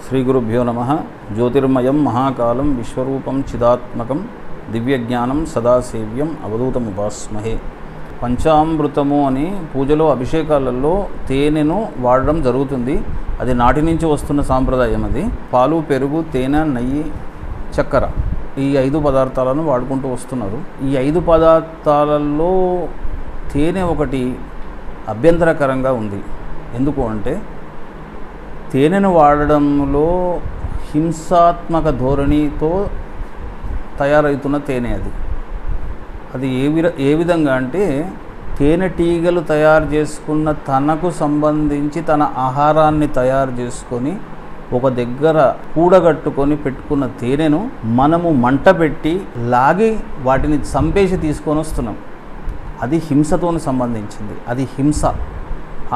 శ్రీగురుభ్యో నమః. జ్యోతిర్మయం మహాకాలం విశ్వరూపం చిదాత్మకం దివ్యజ్ఞానం సదాసేవ్యం అవధూతముపాస్మహే. పంచామృతము అని పూజలో అభిషేకాలలో తేనెను వాడడం జరుగుతుంది. అది నాటి నుంచి వస్తున్న సాంప్రదాయం. అది పాలు, పెరుగు, తేనె, నెయ్యి, చక్కెర, ఈ 5 పదార్థాలను వాడుకుంటూ వస్తున్నారు. ఈ 5 పదార్థాలలో తేనె ఒకటి అభ్యంతరకరంగా ఉంది. ఎందుకు అంటే తేనెను వాడడంలో హింసాత్మక ధోరణితో తయారవుతున్న తేనె అది ఏ విధంగా అంటే తేనెటీగలు తయారు చేసుకున్న తనకు సంబంధించి తన ఆహారాన్ని తయారు చేసుకొని ఒక దగ్గర కూడగట్టుకొని పెట్టుకున్న తేనెను మనము మంట పెట్టి లాగి వాటిని చంపేసి తీసుకొని వస్తున్నాం. అది హింసతోని సంబంధించింది. అది హింస.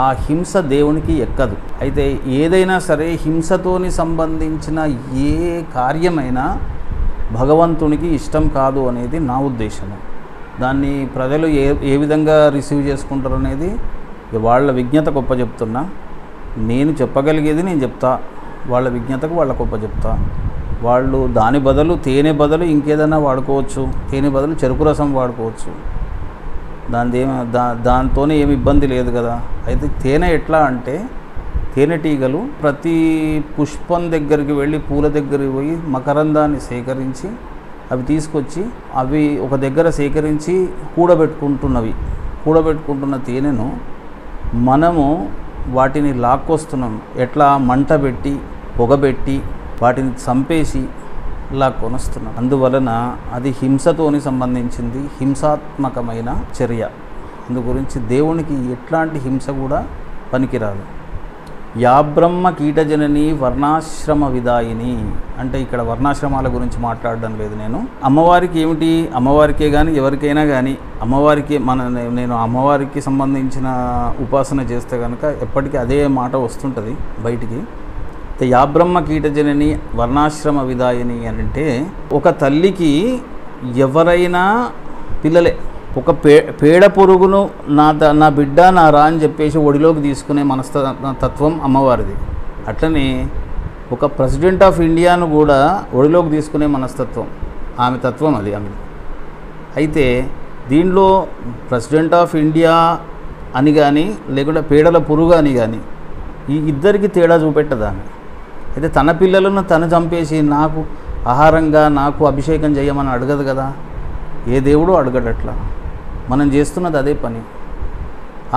ఆ హింస దేవునికి ఎక్కదు. అయితే ఏదైనా సరే హింసతోని సంబంధించిన ఏ కార్యమైనా భగవంతునికి ఇష్టం కాదు అనేది నా ఉద్దేశము. దాన్ని ప్రజలు ఏ విధంగా రిసీవ్ చేసుకుంటారు అనేది వాళ్ళ విజ్ఞత గొప్ప చెప్తున్నా. నేను చెప్పగలిగేది నేను చెప్తా, వాళ్ళ విజ్ఞతకు వాళ్ళ గొప్ప చెప్తా. వాళ్ళు దాని బదులు తేనె బదులు ఇంకేదైనా వాడుకోవచ్చు. తేనె బదులు చెరుకు రసం వాడుకోవచ్చు. దాంతోనే ఏమి ఇబ్బంది లేదు కదా. అయితే తేనె ఎట్లా అంటే తేనెటీగలు ప్రతి పుష్పం దగ్గరికి వెళ్ళి పూల దగ్గరికి పోయి మకరందాన్ని సేకరించి అవి తీసుకొచ్చి అవి ఒక దగ్గర సేకరించి కూడబెట్టుకుంటున్న తేనెను మనము వాటిని లాక్కొస్తున్నాం. ఎట్లా మంట పెట్టి పొగబెట్టి వాటిని చంపేసి లాక్కొనొస్తున్నాం. అందువలన అది హింసతోని సంబంధించింది, హింసాత్మకమైన చర్య. అందుగురించి దేవునికి ఎట్లాంటి హింస కూడా పనికిరాదు. యాబ్రహ్మ కీటజనని వర్ణాశ్రమ విదాయిని అంటే ఇక్కడ వర్ణాశ్రమాల గురించి మాట్లాడడం లేదు నేను. అమ్మవారికి ఏమిటి, అమ్మవారికే కానీ ఎవరికైనా కానీ అమ్మవారికి నేను అమ్మవారికి సంబంధించిన ఉపాసన చేస్తే కనుక ఎప్పటికీ అదే మాట వస్తుంటుంది బయటికి. యాబ్రహ్మ కీటజనని వర్ణాశ్రమ విదాయిని అని అంటే ఒక తల్లికి ఎవరైనా పిల్లలే. ఒక పేడ పురుగును నా బిడ్డ నా రా అని చెప్పేసి ఒడిలోకి తీసుకునే తత్వం అమ్మవారిది. అట్లనే ఒక ప్రెసిడెంట్ ఆఫ్ ఇండియాను కూడా ఒడిలోకి తీసుకునే మనస్తత్వం ఆమె తత్వం అది ఆమె. అయితే దీనిలో ప్రెసిడెంట్ ఆఫ్ ఇండియా అని కానీ లేకుంటే పేడల పురుగు అని కానీ ఈ ఇద్దరికి తేడా చూపెట్టదు ఆమె. అయితే తన పిల్లలను తను చంపేసి నాకు ఆహారంగా నాకు అభిషేకం చేయమని అడగదు కదా. ఏ దేవుడు అడగడు అట్లా. మనం చేస్తున్నది అదే పని.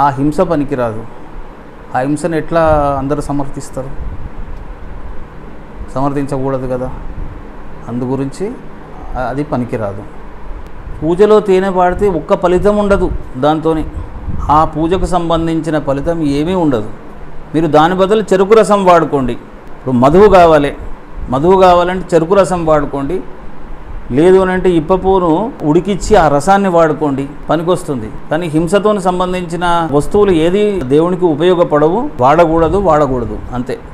ఆ హింస పనికిరాదు. ఆ హింసను ఎట్లా అందరూ సమర్థిస్తారు? సమర్థించకూడదు కదా. అందుగురించి అది పనికిరాదు. పూజలో తేనె పాడితే ఒక్క ఫలితం ఉండదు. దాంతో ఆ పూజకు సంబంధించిన ఫలితం ఏమీ ఉండదు. మీరు దాని బదులు చెరుకు రసం వాడుకోండి. ఇప్పుడు మధువు కావాలంటే చెరుకు రసం వాడుకోండి. లేదు అని అంటే ఇప్పపూను ఉడికిచ్చి ఆ రసాన్ని వాడుకోండి, పనికొస్తుంది. కానీ హింసతో సంబంధించిన వస్తువులు ఏది దేవునికి ఉపయోగపడవు, వాడకూడదు అంతే.